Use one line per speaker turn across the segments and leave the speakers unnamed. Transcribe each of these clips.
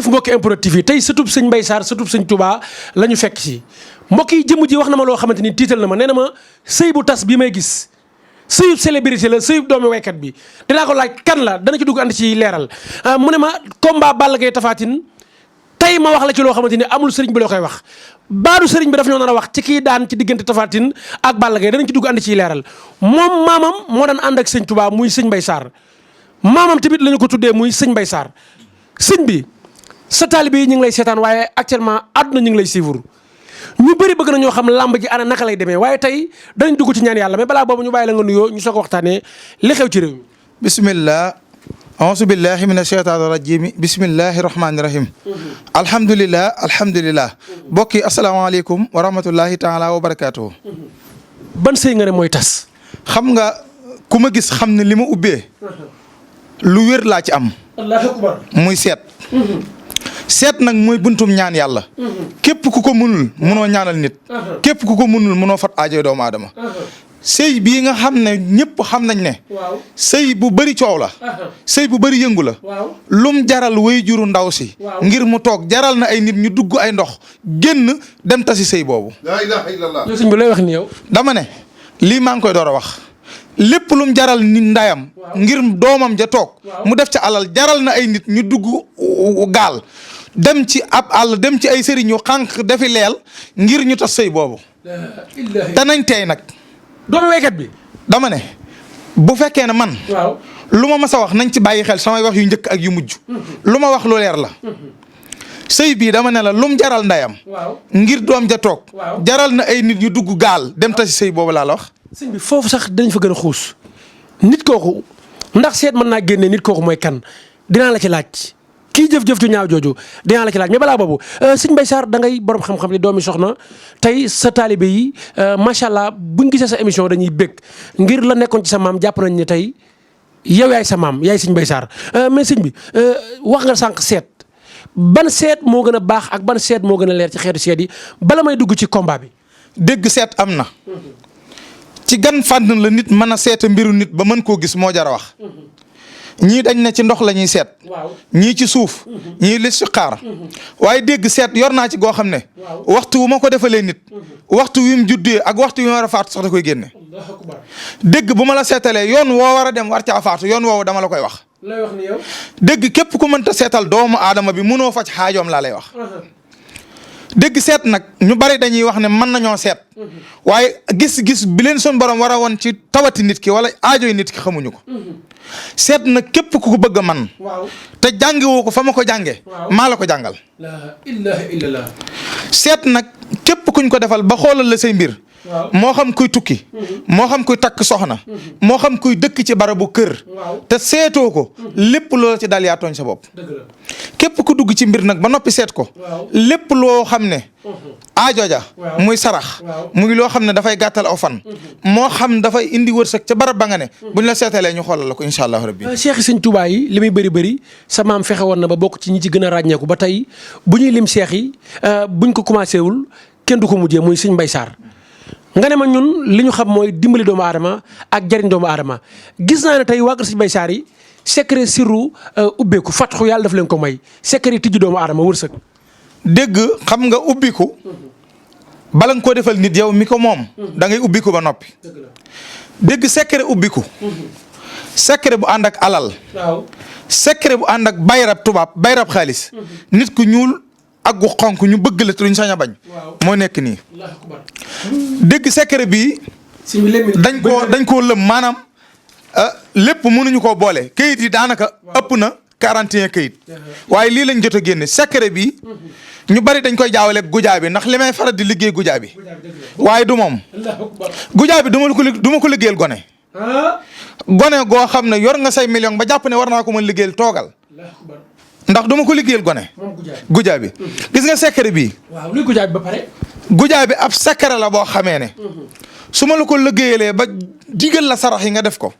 mbokki MPROD TV tey sëtub sëñ Mbaye Sarr sëtub sëñ Touba la ñu fekk si mbokk yi jëmm ji wax na ma loo xamante ni tiital na ma nee na ma sëy bu tas bi may gis sëyub célébrité la sëyub doomi waykat bi dinaa ko laaj kan la dana ci dugg ànd ci leeral mu ne ma combat Balla Gaye Tapha Tine tey ma wax la ci loo xamante ni amul sëriñ bi loo koy wax baadu sëriñ bi daf ñoo nar a wax ci kii daan ci diggante Tapha Tine ak Balla Gaye danañ ci dugg ànd ciy leeral moom maamam moo daan ànd ak sëñ Touba muy sëñ Mbaye Sarr maamam tamit la ñu ko tuddee muy sëñ Mbaye Sarr sëñ bi sa taalibe yi ñu ngi lay seetaan waaye actuellement àdduna ñu ngi lay suivre ñu bëri bëgg na ñoo xam làmb ji ana naka lay demee waaye tey dañ dugg ci ñaan yàlla mais balaa boobu ñu bàyyi la nga nuyoo ñu soog a waxtaanee li xew ci réew mi.
bismillah auzu billahi mina shaytaani rajim bismillahi rahmaani rahim. alhamdulilah. mbokk yi asalaamaaleykum wa rahmatullahi taala wa barakaatuhu.
ban sëy nga ne mooy tas.
xam nga ku ma gis xam ne li ma ubbee. lu wér laa ci am.
allahu akbar.
muy seet. seet nag mooy buntum ñaan yàlla. képp ku ko mënul mënoo ñaanal nit. képp ku ko mënul mënoo fat aajo doomu aadama. sëy bii nga xam ne ñëpp xam nañ ne. sëy bu bëri coow la. sëy bu bëri yëngu la. lum jaral way juru ndaw si. ngir mu toog jaral na ay nit ñu dugg ay ndox génn dem tasi sëy boobu.
laa ilaaha illallaah.
yow sëñ bi lay wax ni yow.
dama ne lii maa ngi koy door a wax. lépp lum jaral nit ndayam ngir doomam ja toog mu def ca alal jaral na ay nit ñu dugg gaal dem ci ab àll dem ci ay sëriñ yu xànq dafi leel ngir ñu tas sëy boobu te nañ tey nag
doomi waykat bi
dama ne bu fekkee ne man
waaw
lu ma mas a wax nañ ci bàyyi xel samay wax yu njëkk ak yu mujj lu ma wax lu leer la sëy bii dama ne la lum jaral ndayam ngir doom ja toog jaral na ay nit ñu dugg gaal dem tasi sëy boobu laa la wax.
sëñ bi foofu sax dinañ fa gën a xuus nit kooku ndax seet mën naa génne nit kooku mooy kan dinaa la ci laaj kii jëf-jëf ju ñaaw jooju dinaa la ci laaj mais balaa boobu sëñ Mbaye Sarr da ngay borom xam-xam ni doomi soxna tey sa taalibe yi macha allah buñ gisee sa émission dañuy bég ngir la nekkoon ci sa maam jàpp nañ ne tey yow yaay sa maam yaay sëñ Mbaye Sarr mais sëñ bi wax nga sànq seet ban seet moo gën a baax ak ban seet moo gën a leer ci xeetu seet yi bala may dugg ci combat bi.
dégg seet am na. ci gan fànn la nit mën a seeta mbiru nit ba mën koo gis moo jar a wax ñii dañ ne ci ndox la ñuy seet ñii ci suuf ñii li si xaar waaye dégg seet yor naa ci goo xam ne waxtu wu ma ko defalee nit waxtu wi mu juddee ak waxtu wi mu war a faatu sax da koy génne dégg bu ma la seetalee yoon woo war a dem war caa faatu yoon woowu dama la koy wax
lay wax ni yow.
dégg képp ku mënta seetal doomu aadama bi mënoo faj xaajoom laa lay wax dégg seet nag ñu bari dañuy wax ne mën nañoo seet waaye gis-gis bi leen son borom war a woon ci tawati nit ki wala aajoy nit ki xamuñu ko seet nag képp ku ko bëgg a man te jàngewoo ko fa ma ko jànge maa la ko jàngal
la ilaha illallah.
seet nag képp kuñ ko defal ba xoolal la say mbir moo xam kuy tukki moo xam kuy takk soxna moo xam kuy dëkk ci barabu kër te seetoo ko lépp loo ci dal yaa tooñ sa bopp képp ku dugg ci mbir nag ba noppi seet ko lépp loo xam ne aajoja muy sarax muy loo xam ne dafay gàttal aw fan moo xam dafay indi wërsëg ca barab ba nga ne buñ la seetalee ñu xoolal la ko incha allahu rabbi
cheikh yi sëñ Touba yi li muy bëri sa maam fexe woon na ba bokk ci ñi ci gën a ràññeeku ba tey bu ñuy lim cheikh yi buñ ko commencé wul kenn du ko mujjee muy sëñ Mbaye Sarr nga ne ma ñun li ñu xam mooy dimbali doomu aadama ak jariñ doomu aadama gis naa ne tey waa kër sëñ Mbaye Sarr yi secret sirru ubbeeku fatxu yàlla daf leen ko may secret tijji doomu aadama wërsëg.
dégg xam nga ubbiku bala nga koo defal nit yow mi ko moom da ngay ubbiku ba noppi dégg secret ubbiku secret bu ànd ak alal secret bu ànd ak bayrab tubaab bayrab xaalis nit ku ñuul ak gu xonk ñu bëgg la te duñ sañ a bañ moo nekk nii dégg secret bi dañ koo lëm maanaam lépp mënuñu koo boole kayit yi daanaka ëpp na 41 kayit waaye lii lañ jot a génne secret bi ñu bari dañ koy jaawale gujaa bi ndax li may faral di liggéey gujaa bi waaye du moom gujaa bi du ma ko liggéeyal gone gone goo xam ne yor nga say million ba jàpp ne war naa ko mën liggéeyal toogal ndax du ma ko liggéeyal gone gujaa bi gis nga secret bi
waaw luy gujaa bi ba pare
gujaa bi ab secret la boo xamee ne su ma la ko liggéeyalee ba digal la sarax yi nga def ko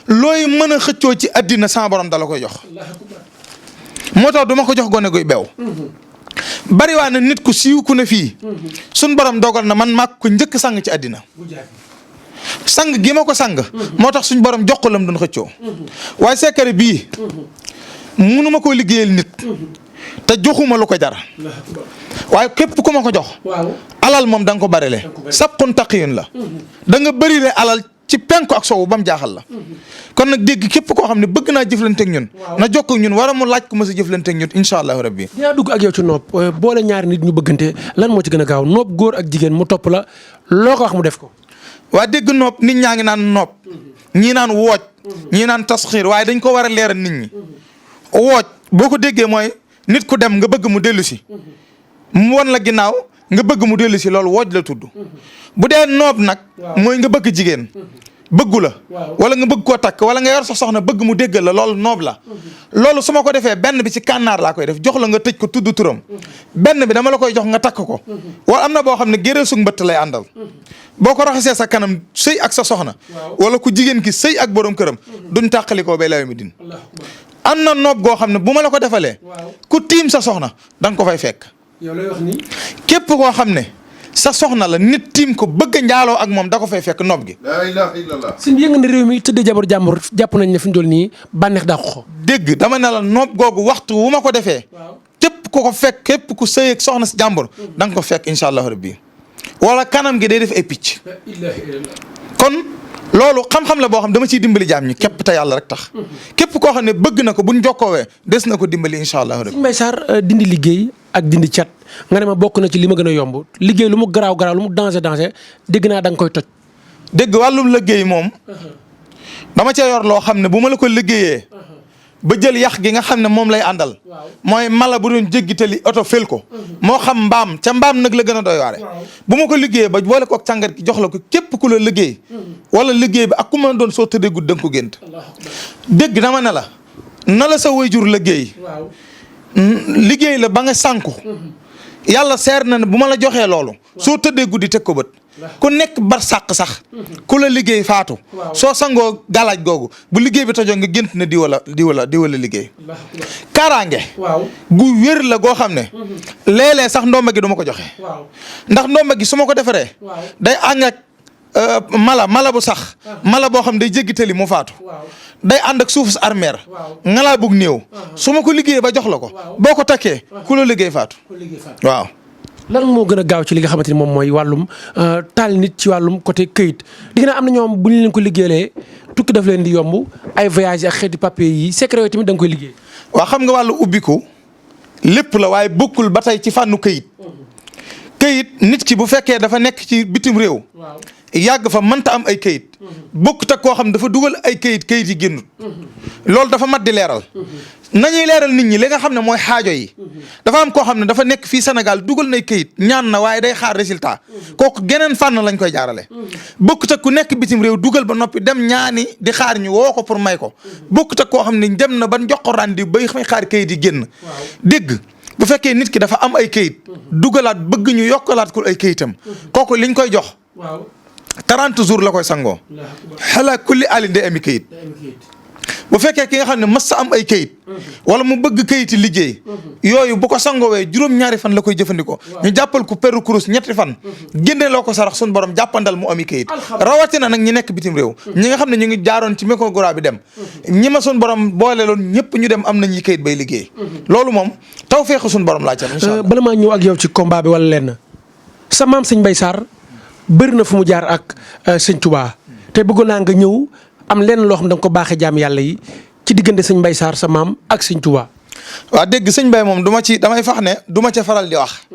looy mën a xëccoo ci addina sama borom dala koy jox moo tax du ma ko jox gone guy beew bari waa na nit ku siiw ku ne fii suñ borom dogal na man maa ko njëkk sang ci addina sang gi ma ko sang moo tax suñ borom jox ko lam doon xëccoo waaye secret bii munu ma koo liggéeyal nit te joxuma lu ko jar waaye képp ku ma ko jox alal moom da nga ko barile sabqun taqiyun la da nga bërile alal ci penku ak soowu ba mu jaaxal la kon nag dégg képp koo xam ne bëgg naa jëflanteeg ñun na jokk ak ñun war a mu laaj ko ma sa jëflanteeg ñun incha allahu rabbi.
dinaa dugg ak yow ci nopp boole ñaari nit ñu bëggante lan moo ci gën a gaaw nopp góor ak jigéen mu topp la loo ko wax mu def ko.
waa dégg nopp nit ñaa ngi naan nopp ñii naan wooj ñii naan tasxiir waaye dañ ko war a leeral nit ñi wooj boo ko déggee mooy nit ku dem nga bëgg mu dellu si mu won la ginnaaw nga bëgg mu dellu si loolu wooj la tudd bu dee noob nag mooy nga bëgg jigéen bëggu la wala nga bëgg koo takk wala nga yor sa soxna bëgg mu déggal la loolu noob la loolu su ma ko defee benn bi ci kànnaar laa koy def jox la nga tëj ko tudd turam benn bi dama la koy jox nga takk ko wala am na boo xam ne gérée sug mbëtt lay àndal boo ko raxasee sa kanam sëy ak sa soxna wala ku jigéen ki sëy ak borom këram duñ tàqalikoo bay lawe mi din am na noob goo xam ne bu ma la ko defalee ku tiim sa soxna da nga ko fay fekk
yow lay wax ni
képp koo xam ne sa soxna la nit tiim ko bëgg a njaaloo ak moom da ko fay fekk noob gi.
la ilaha illallah.
suñ yëngu ne réew mi tëddee jabar jàmbur jàpp nañ ne fi ñu toll nii bànneex dàqu ko.
dégg dama ne la noob googu waxtu wu ma ko defee. képp ku ko fekk képp ku sëy ak soxna si jàmbur da nga ko fekk incha allah rabbi wala kanam gi day def ay picc. kon loolu xam-xam la boo xam dama ciy dimbali jaam ñi képp te yàlla rek tax. képp koo xam ne bëgg na ko buñ jokkoowee des na ko dimbali incha allah rabbi.
Sëñ Mbaye Sarr dindi liggéey ak dindi cat nga ne ma bokk na ci li ma gën a yomb liggéey lu mu garaaw garaaw lu mu danger dégg naa da nga koy toj.
dégg wàllum liggéey moom dama cee yor loo xam ne bu ma la ko liggéeyee ba jël yax gi nga xam ne moom lay àndal mooy mala bu doon jéggitali oto fel ko moo xam mbaam ca mbaam nag la gën a doy waare bu ma ko liggéeyee ba boole ko ak càngat gi jox la ko képp ku la liggéey wala liggéey bi ak ku mën a doon soo tëddee guddi da nga ko gént dégg dama ne la na la sa waajur liggéey liggéey la ba nga sànku yàlla seer na ne bu ma la joxee loolu soo tëddee guddi teg ko bët ku nekk bar sàq sax ku la liggéey faatu soo sangoo galaaj googu bu liggéey bi tojoo nga gént ne di wala liggéey kaaraange gu wér la goo xam ne léeg-léeg sax ndomba gi du ma ko joxe ndax ndomba gi su ma ko defaree day ànd ak mala bu sax mala boo xam day jéggitali mu faatu day ànd ak suufu armeer ngalaa bug néew su ma ko liggéeyee ba jox la ko boo ko takkee ku la liggéey faatu waaw
lan moo gën a gaaw ci li nga xamante ni moom mooy wàllum taal nit ci wàllum côté këyit di nga am na ñoom bu ñu leen ko liggéeyee tukki daf leen di yomb ay voyage ak xeeti papier yi secret yooyu tamit da nga koy liggéey.
waaw xam nga wàllu ubbiku lépp la waaye bokkul ba tey ci fànnu këyit këyit nit ki bu fekkee dafa nekk ci bitim réew yàgg fa mënta am ay këyit bokkut ak koo xam dafa dugal ay këyit yi génnut loolu dafa mat di leeral nañuy leeral nit ñi li nga xam ne mooy xaajo yi dafa am koo xam ne dafa nekk fii Sénégal dugal nay këyit ñaan na waaye day xaar résultat kooku geneen fànn lañ koy jaarale bokkut ak ku nekk bitim réew dugal ba noppi dem ñaani di xaar ñu woo ko pour may ko bokkut ak koo xam ne dem na ban jox ko rendi bay may xaar këyit yi génn dégg bu fekkee nit ki dafa am ay këyit dugalaat bëgg ñu yokkalaat ko ay këyitam kooku liñ koy jox 30 jours la koy sangoo xalaa kulli alin day ami këyit bu fekkee ki nga xam ne mas sa am ay këyit wala mu bëgg këyiti liggéey yooyu bu ko sangoowee juróom-ñaari fan la koy jëfandikoo ñu jàppal ko peru kurus 3 fan génne loo ko sarax suñu borom jàppandal mu ami këyit rawatina nag ñi nekk bitim réew ñi nga xam ne ñu ngi jaaroon ci Mekogora bi dem ñi ma suñu borom boole loon ñëpp ñu dem am nañu këyit bay liggéey loolu moom taw feexu suñu borom laa ca incha allah
bala maa ñëw ak yow ci combat bi wala lenn sa maam sëñ Mbaye Sarr bëri na fu mu jaar ak sëñ Touba te bëggoon naa nga ñëw am lenn loo xam da nga ko baaxee jaam yàlla yi ci diggante sëñ Mbaye Sarr sa maam ak sëñ Touba.
waaw dégg sëñ Mbaye moom damay fax ne du ma ca faral di wax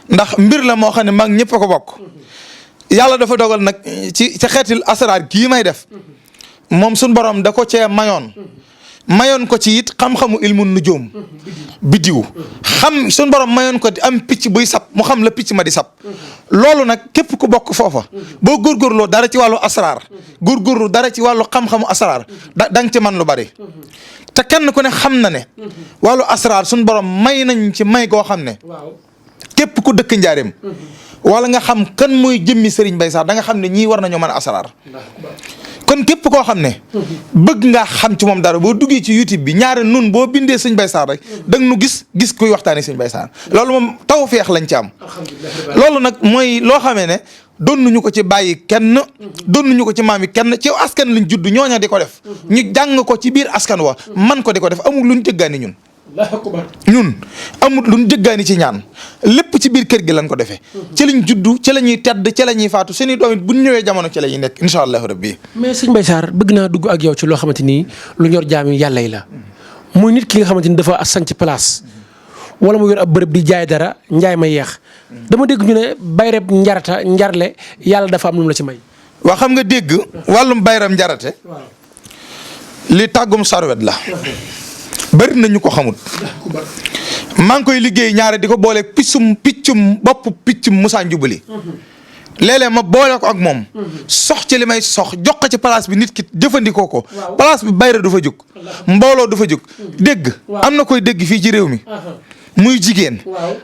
ndax mbir la moo xam ne mag ñëpp a ko bokk yàlla dafa dogal nag ci xeetil asaraar gii may def moom suñ borom da ko cee mayoon ko ci it xam-xamu ilmu nujum biddiw xam suñ borom mayoon ko di am picc buy sab mu xam la picc ma di sab loolu nag képp ku bokk foofa boo góorgóorloo dara ci wàllu asraar góorgóorlu dara ci wàllu xam-xamu asraar da nga ci man lu bari te kenn ku ne xam na ne wàllu asraar suñ borom may nañ ci may goo xam ne képp ku dëkk njaareem wala nga xam kan mooy jëmmi Serigne Mbaye Sarr da nga xam ne ñii war nañoo mën a asraar kon képp koo xam ne bëgg ngaa xam ci moom dara boo duggee ci YouTube bi ñaare nun boo bindee sëñ Mbaye Sarr rek da nga nu gis kuy waxtaanee sëñ Mbaye Sarr loolu moom taw feex lañ ci am loolu nag mooy loo xamee ne donnuñu ko ci bàyyi kenn donnuñu ko ci maam yi kenn ci askan lañ judd ñooña di ko def ñu jàng ko ci biir askan wa man ko di ko def amul luñ jëggaani ñun ñun amul lu ñu jëggaani ci ñaan lépp ci biir kër gi lañ ko defee. ci lañ juddu ci la ñuy tedd ci la ñuy faatu seeni doom it bu ñu ñëwee jamono ci la ñuy nekk incha allahu rabbi.
mais sëñ Mbaye Sarr bëgg naa dugg ak yow ci loo xamante ni lu ñor jaami yàlla yi la muy nit ki nga xamante ni dafa sanc place wala mu yor ab bërëb di jaay dara njaay ma yeex dama dégg ñu ne bayreb njarle yàlla dafa am lu mu la ci may.
waa xam nga dégg wàllum bayram njarate li tàggum sarwet la bari na ñu ko xamul maa ngi koy liggéey ñaare di ko boole piccum piccum Moussa Njubali léeg-léeg ma boole ko ak moom sox ci li may sox jox ko ci place bi nit ki jëfandikoo ko place bi bayra du fa jóg mbooloo du fa jóg dégg am na koy dégg fii ci réew mi muy jigéen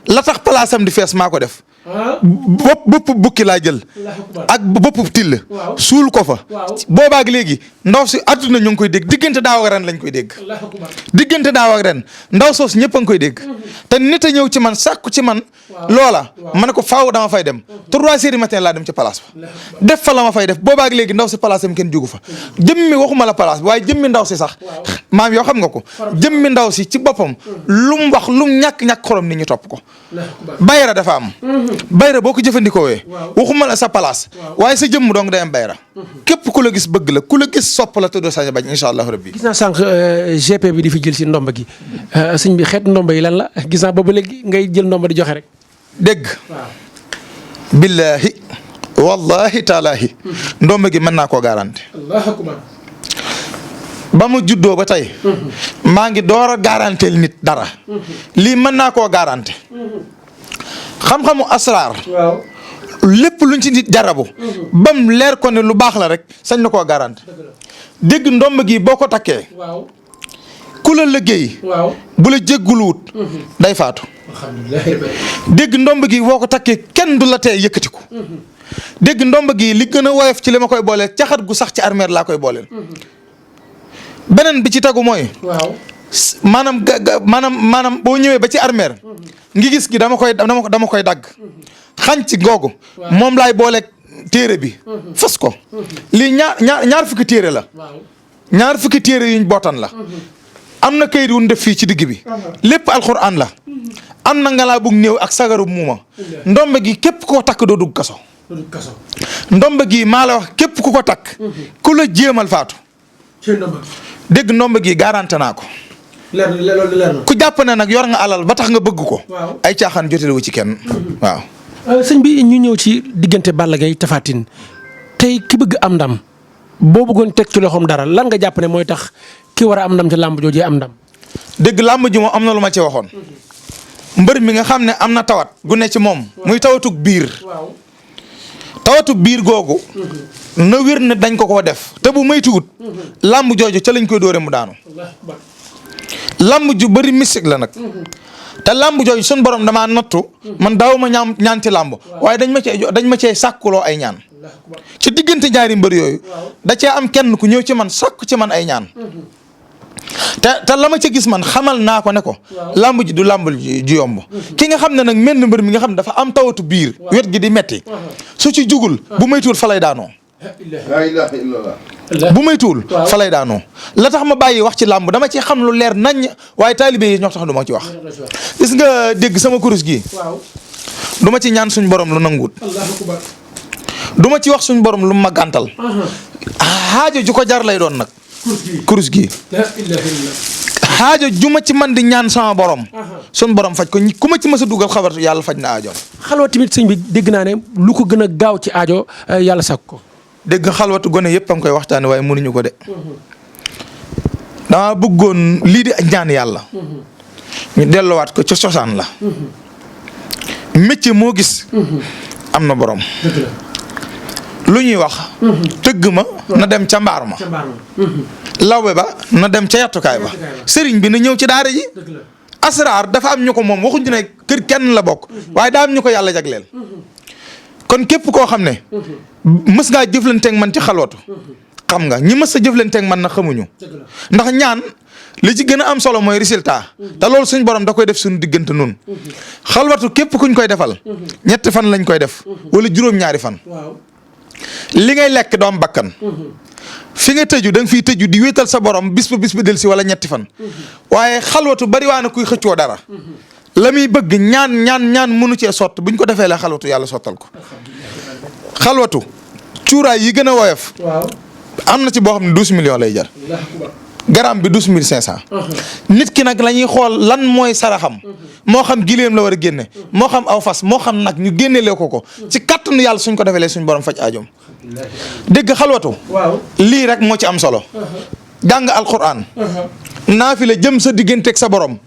la tax place am di fees maa ko def bopp bukki laa jël ak bopp till suul ko fa boobaag léegi ndaw si àdduna ñu ngi koy dégg diggante daaw ak ren lañ koy dégg diggante daaw ak ren ndaw soos ñëpp a ngi koy dégg te nit a ñëw ci man sàkku ci man loola ma ne ko faaw dama fay dem 3 heures du matin laa dem ci place ba def fa la ma fay def boobaag léegi ndaw si place am kenn jógu fa jëmmi waxuma la place bi waaye jëmmi ndaw si sax maam yoo xam nga ko jëmmi ndaw si ci boppam lu mu wax lu mu ñàkk xorom nit ñi topp ko bayra dafa am bayra boo ko jëfandikoo wee waxuma la sa place waaye sa jëmm dong day am bayra képp ku la gis bëgg la ku la gis sopp la te doo sañ a bañ incha allahu rabbi.
gis naa sànq GP bi di fi jël si ndomba gi sëñ bi xeet ndomba yi lan la gis naa boobu léegi ngay jël ndomba di joxe rek.
dégg billahi wallahi taalaahi ndomba gi mën naa koo garanti. ba mu juddoo ba tey maa ngi door a garanteel nit dara lii mën naa koo garanti xam-xamu asraar lépp luñ ci nit jarabu bam leer ko ne lu baax la rek sañ na koo garanti dégg ndomb gi boo ko takkee ku la liggéey bu la jégguluwut day faatu dégg ndomb gi boo ko takkee kenn du la tee yëkkatiku dégg ndomb gi li gën a woyof ci li ma koy booleel caxat gu sax ci armeer laa koy booleel beneen bi ci tegu mooy maanaam boo ñëwee ba ci armeer ngi gis gi dama koy dagg xañ ci googu moom laay booleeg téere bi fas ko lii ñaar fukki téere la ñaar fukki téere yuñ bootan la am na kayit wuñ def fii ci digg bi lépp alxuraan la am na nga laa bugg néew ak sagaru muuma ndombe gi képp koo takk doo dugg kaso ndombe gi maa la wax képp ku ko takk ku la jéemal faatu dégg ndombe gi garanté naa ko ku jàpp ne nag yor nga alal ba tax nga bëgg ko ay caaxaan jotelewu ci kenn waaw
sëñ bi ñu ñëw ci diggante Balla Gaye Tapha Tine tey ki bëgg am ndam boo bëggoon teg ci loxoom dara lan nga jàpp ne mooy tax ki war a am ndam ci làmb joojee am ndam.
dégg làmb ji moom am na lu ma ci waxoon mbër mi nga xam ne am na tawat gu ne ci moom muy tawatug biir googu na wér ne dañ ko koo def te bu maytuwut làmb jooju ca lañ koy dóore mu daanu làmb ju bëri mystique la nag te làmb jooju sun borom damaa nattu man daaw ma ñaan ci làmb waaye dañ ma cee sàkkuloo ay ñaan ci diggante ñaari mbër yooyu da cee am kenn ku ñëw ci man sàkku ci man ay ñaan te la ma ca gis man xamal naa ko ne ko làmb ji du làmb ju yomb ki nga xam ne nag menn mbër mi nga xam ne dafa am tawatu biir wet gi di metti su ci jugul bu maytuwul fa lay daanoo
la ilaha illallah
bu maytuwul fa lay daanoo la tax ma bàyyi wax ci làmb dama ci xam lu leer naññ waaye taalibe yi ñoo tax du ma ci wax gis nga dégg sama kurus gi du ma ci ñaan suñ borom lu nanguwut du ma ci wax suñ borom lu ma gàntal xaajo ju ko jar lay doon nag kurus gi xaajo ju ma ci man di ñaan sama borom suñ borom faj ko ku ma ci mës a dugal xabar yàlla faj na aajoom
xalwa tamit sëñ bi dégg naa ne lu ko gën a gaaw ci aajo yàlla sàkk ko
dégg xalwatu gone yëpp a ngi koy waxtaane waaye mënuñu ko de dama bëggoon lii di ñaan yàlla ñu delluwaat ko ca cosaan la métier moo gis am na borom lu ñuy wax tëgg ma na dem ca mbaar ma lawbe ba na dem ca yattukaay ba sëriñ bi na ñëw ci daara ji asraar dafa am ñu ko moom waxuñu ne kër kenn la bokk waaye daa am ñu ko yàlla jagleel kon képp koo xam ne mës ngaa jëflanteeg man ci xalwatu xam nga ñi mës a jëflanteeg man na xamuñu ndax ñaan li ci gën a am solo mooy résultat te loolu suñ borom da koy def suñu diggante nun xalwatu képp kuñ koy defal 7 fan lañ koy def wala juróom-ñaari fan li ngay lekk doom bakkan fi nga tëju da nga fiy tëju di wéetal sa borom bis ba del si wala ñetti fan waaye xalwatu bari waa na kuy xëccoo dara la muy bëgg ñaan mënu cee sott buñ ko defee la xalwatu yàlla sottal ko xalwatu cuuraay yi gën a woyof am na ci boo xam ne 12 millions lay jar garam bi 12500 nit ki nag la ñuy xool lan mooy saraxam moo xam gileem la war a génne moo xam aw fas moo xam nag ñu génnelee ko ci kàttanu yàlla suñ ko defee suñ borom faj aajoom dégg xalwatu lii rek moo ci am solo jàng alquran naafila jëm sa digganteeg sa borom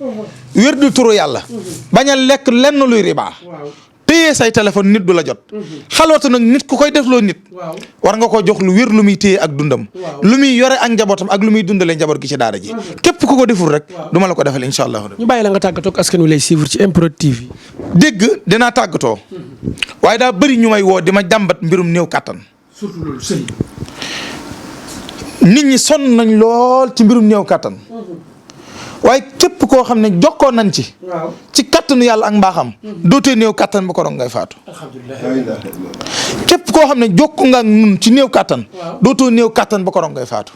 wér du turu yàlla bañ a lekk lenn luy riba téye say téléphone nit du la jot xalwatu nag nit ku koy defloo nit war nga ko jox lu wér lu muy téye ak dundam lu muy yore ak njabootam ak lu muy dundalee njaboot gi ci daara ji képp ku ko deful rek du ma la ko defal incha allah.
ñu bàyyi la nga tàggatoo ak askan wi lay suivre ci MPROD TV.
dégg dinaa tàggatoo waaye daa bëri ñu may woo di ma jàmbat mbirum néew kàttan
surtout loolu sëriñ
nit ñi sonn nañ lool ci mbirum néew kàttan waaye képp koo xam ne jokkoo nañ ci ci kattanu yàlla ak mbaaxam dootee néew kàttan ba ko rong ngay faatu képp koo xam ne jokku nga ak nun ci néew kàttan dootoo néew kàttan ba ko rong ngay faatu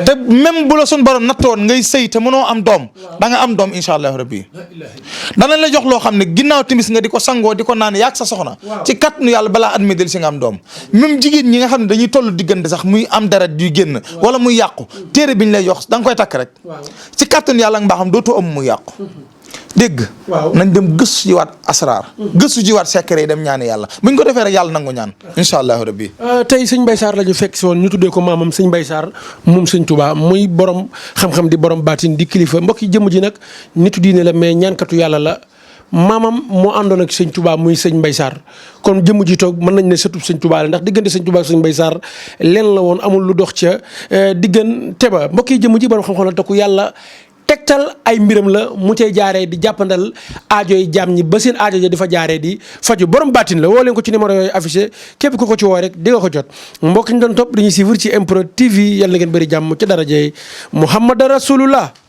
te même bu la sun borom nattoon ngay sëy te mënoo am doom da nga am doom incha allahu rabbi danañ la jox loo xam ne ginnaaw timis nga di ko sangoo di ko naan yaag sa soxna ci kattanu yàlla balaa at mi del si nga am doom même jigéen ñi nga xam ne dañuy toll diggante sax muy am dara yu génn wala muy yàqu téere biñ lay jox da nga koy takk rek ci kattanu yàlla ak mbaaxam dootoo am muy yàqu dégg nañ dem gëstu ji waat asraar gëstu ji waat secret yi dem ñaani yàlla buñ ko defee rek yàlla nangu ñaan incha allahu rabbi
tey sëñ Mbaye Sarr la ñu fekk si woon ñu tuddee ko maamam sëñ Mbaye Sarr moom sëñ Touba muy borom xam-xam di borom baatin di kilifa mbokk yi jëmm ji nag nitu diine la mais ñaankatu yàlla la maamam moo àndoon ak sëñ Touba muy sëñ Mbaye Sarr kon jëmm ji toog mën nañ ne sëtub sëñ Touba la ndax diggante sëñ Touba ak sëñ Mbaye Sarr leen la woon amul lu dox ca diggante ba mbokk yi jëmm ji borom xam-xam la te ku yàlla tegtal ay mbiram la mu cay jaaree di jàppandal aajo yi jaam ñi ba seen aajo ja di fa jaaree di faju borom baatin la woo leen ko ci numéro yooyu affiché képp ku ko ci woo rek di nga ko jot mbokk ñu doon topp dañuy suivre ci MPROD TV yàlla na ngeen bëri jàmm ci darajay Muhammad Rasulullah